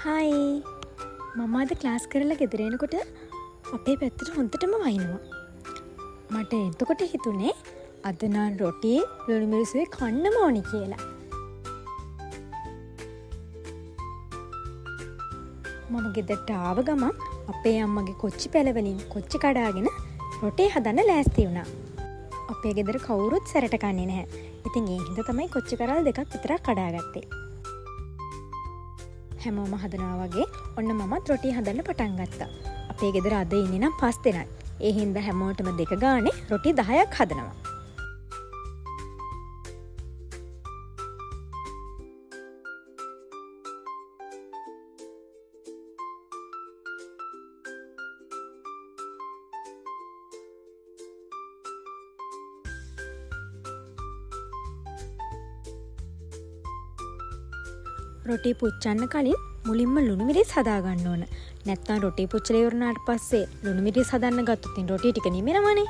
හයි මම අද ක්ලාස් කරලා ගෙදර එනකොට අපේ පැත්තට හොඳටම වහිනවා. මට එතකොට හිතුනේ අද නම් රොටියේ ලුණු මිරිසුයි කන්නම ඕනි කියලා. මම ගෙදරට ආව ගමන් අපේ අම්මගේ කොච්චි පැල වලින් කොච්චි කඩාගෙන රොටිය හදන්න ලෑස්ති වුණා. අපේ ගෙදර කවුරුත් සැරට කන්නේ නැහැ. ඉතින් ඒ හින්දා තමයි කොච්චි කරල් දෙකක් විතරක් කඩාගත්තේ. හැමෝම හදනවා වගේ ඔන්න මමත් රොටිය හදන්න පටන් ගත්තා. අපේ ගෙදර අද ඉන්නේ නම් 5 දෙනයි. ඒ හින්දා හැමෝටම දෙක ගානේ රොටි 10ක් හදනවා. රොටි පුච්චන්න කලින් මුලින්ම ලුණු මිරිස් හදා ගන්න ඕන. නැත්නම් රොටි පුච්චලා ඉවරනාට පස්සේ ලුණු මිරිස් හදන්න ගත්තොත් ඉතින් රොටි ටික නිමෙනවනේ.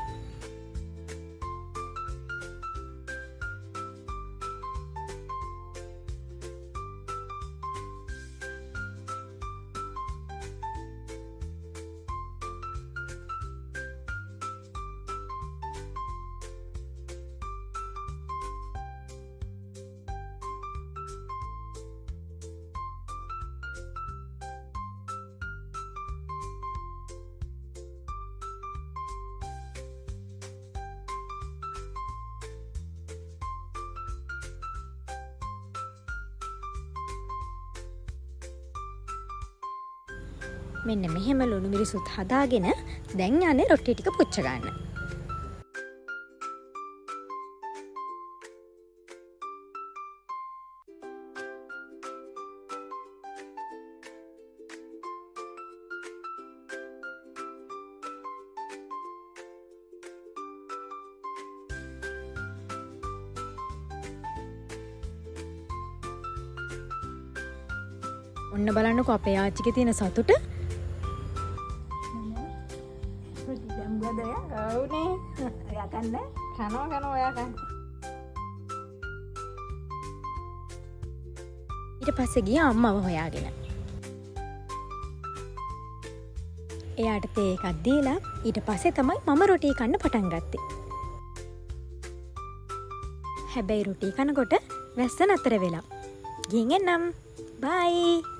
මෙන්න මෙහෙම ලුණු මිරිසුත් හදාගෙන දැන් යන්නේ රොටි ටික පුච්ච ගන්න. ඔන්න බලන්නකො අපේ ආච්චිගේ තියෙන සතුට. ඊට පස්සේ ගියා අම්මව හොයාගෙන. එයාට තේ එකක් දීලා ඊට පස්සේ තමයි මම රොටි කන්න පටන් ගත්තේ. හැබැයි රොටි කනකොට වැස්ස නතර වෙලා. ගිහින් එන්නම්. බයි.